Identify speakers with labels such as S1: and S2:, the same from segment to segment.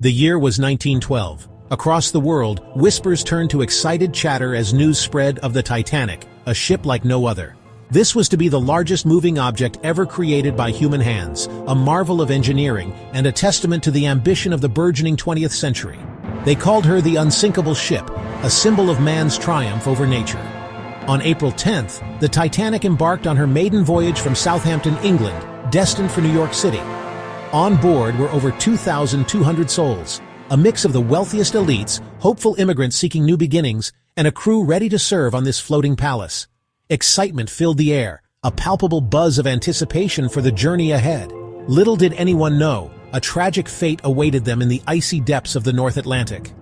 S1: The year was 1912. Across the world, whispers turned to excited chatter as news spread of the Titanic, a ship like no other. This was to be the largest moving object ever created by human hands, a marvel of engineering and a testament to the ambition of the burgeoning 20th century. They called her the unsinkable ship, a symbol of man's triumph over nature. On April 10th, the Titanic embarked on her maiden voyage from Southampton, England, destined for New York City. On board were over 2,200 souls, a mix of the wealthiest elites, hopeful immigrants seeking new beginnings, and a crew ready to serve on this floating palace. Excitement filled the air, a palpable buzz of anticipation for the journey ahead. Little did anyone know, a tragic fate awaited them in the icy depths of the North Atlantic.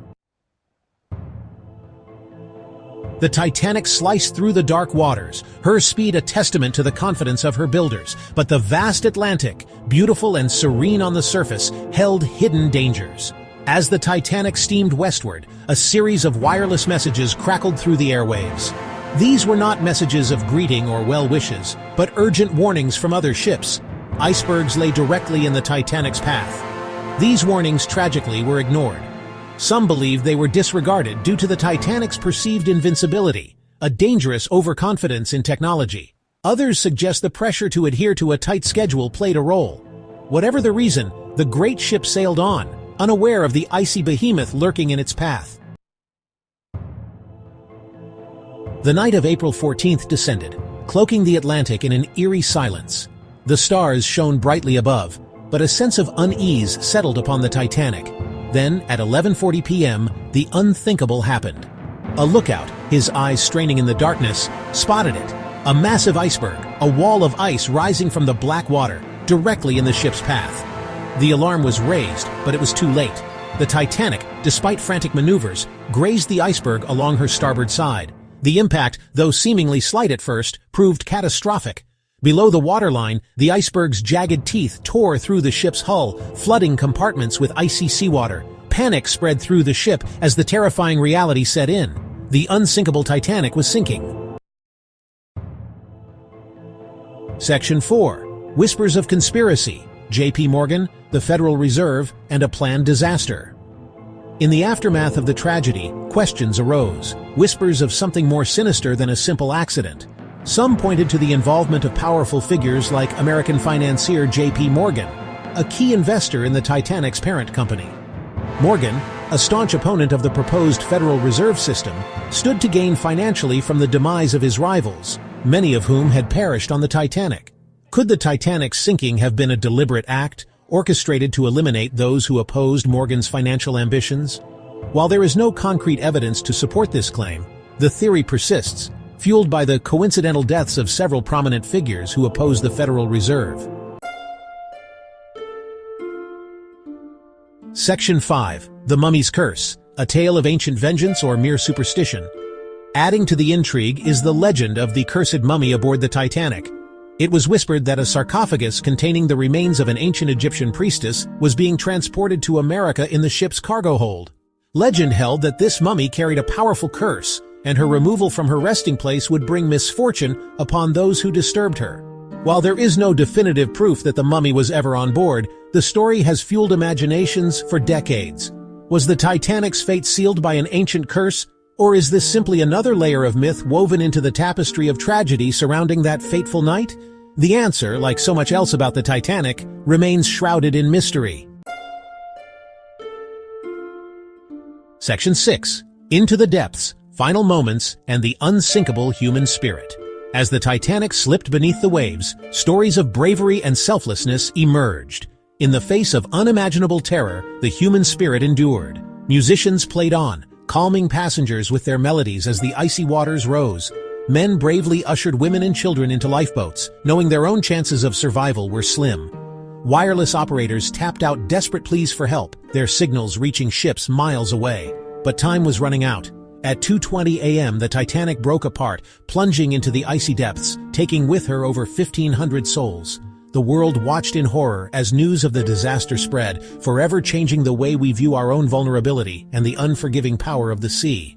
S1: The Titanic sliced through the dark waters, her speed a testament to the confidence of her builders, but the vast Atlantic, beautiful and serene on the surface, held hidden dangers. As the Titanic steamed westward, a series of wireless messages crackled through the airwaves. These were not messages of greeting or well wishes, but urgent warnings from other ships. Icebergs lay directly in the Titanic's path. These warnings tragically were ignored. Some believed they were disregarded due to the Titanic's perceived invincibility, a dangerous overconfidence in technology. Others suggest the pressure to adhere to a tight schedule played a role. Whatever the reason, the great ship sailed on, unaware of the icy behemoth lurking in its path. The night of April 14th descended, cloaking the Atlantic in an eerie silence. The stars shone brightly above, but a sense of unease settled upon the Titanic. Then, at 11:40 p.m., the unthinkable happened. A lookout, his eyes straining in the darkness, spotted it. A massive iceberg, a wall of ice rising from the black water, directly in the ship's path. The alarm was raised, but it was too late. The Titanic, despite frantic maneuvers, grazed the iceberg along her starboard side. The impact, though seemingly slight at first, proved catastrophic. Below the waterline, the iceberg's jagged teeth tore through the ship's hull, flooding compartments with icy seawater. Panic spread through the ship as the terrifying reality set in. The unsinkable Titanic was sinking. Section 4. Whispers of Conspiracy, J.P. Morgan, the Federal Reserve, and a Planned Disaster. In the aftermath of the tragedy, questions arose, whispers of something more sinister than a simple accident. Some pointed to the involvement of powerful figures like American financier J.P. Morgan, a key investor in the Titanic's parent company. Morgan, a staunch opponent of the proposed Federal Reserve System, stood to gain financially from the demise of his rivals, many of whom had perished on the Titanic. Could the Titanic's sinking have been a deliberate act, orchestrated to eliminate those who opposed Morgan's financial ambitions? While there is no concrete evidence to support this claim, the theory persists, fueled by the coincidental deaths of several prominent figures who opposed the Federal Reserve. Section 5. The Mummy's Curse, a tale of ancient vengeance or mere superstition. Adding to the intrigue is the legend of the cursed mummy aboard the Titanic. It was whispered that a sarcophagus containing the remains of an ancient Egyptian priestess was being transported to America in the ship's cargo hold. Legend held that this mummy carried a powerful curse, and her removal from her resting place would bring misfortune upon those who disturbed her. While there is no definitive proof that the mummy was ever on board, the story has fueled imaginations for decades. Was the Titanic's fate sealed by an ancient curse, or is this simply another layer of myth woven into the tapestry of tragedy surrounding that fateful night? The answer, like so much else about the Titanic, remains shrouded in mystery. Section 6. Into the Depths, Final Moments, and the Unsinkable Human Spirit. As the Titanic slipped beneath the waves, stories of bravery and selflessness emerged. In the face of unimaginable terror, the human spirit endured. Musicians played on, calming passengers with their melodies as the icy waters rose. Men bravely ushered women and children into lifeboats, knowing their own chances of survival were slim. Wireless operators tapped out desperate pleas for help, their signals reaching ships miles away. But time was running out. At 2:20 a.m., the Titanic broke apart, plunging into the icy depths, taking with her over 1,500 souls. The world watched in horror as news of the disaster spread, forever changing the way we view our own vulnerability and the unforgiving power of the sea.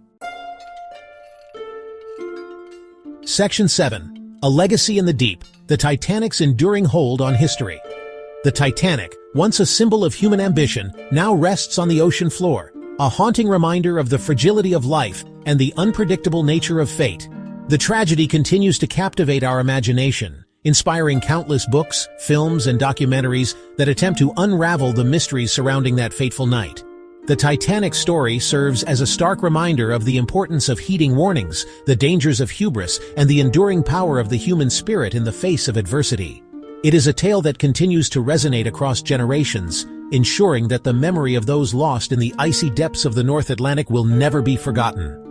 S1: Section 7. A Legacy in the Deep, the Titanic's enduring hold on history. The Titanic, once a symbol of human ambition, now rests on the ocean floor, a haunting reminder of the fragility of life and the unpredictable nature of fate. The tragedy continues to captivate our imagination, inspiring countless books, films, and documentaries that attempt to unravel the mysteries surrounding that fateful night. The Titanic story serves as a stark reminder of the importance of heeding warnings, the dangers of hubris, and the enduring power of the human spirit in the face of adversity. It is a tale that continues to resonate across generations, ensuring that the memory of those lost in the icy depths of the North Atlantic will never be forgotten.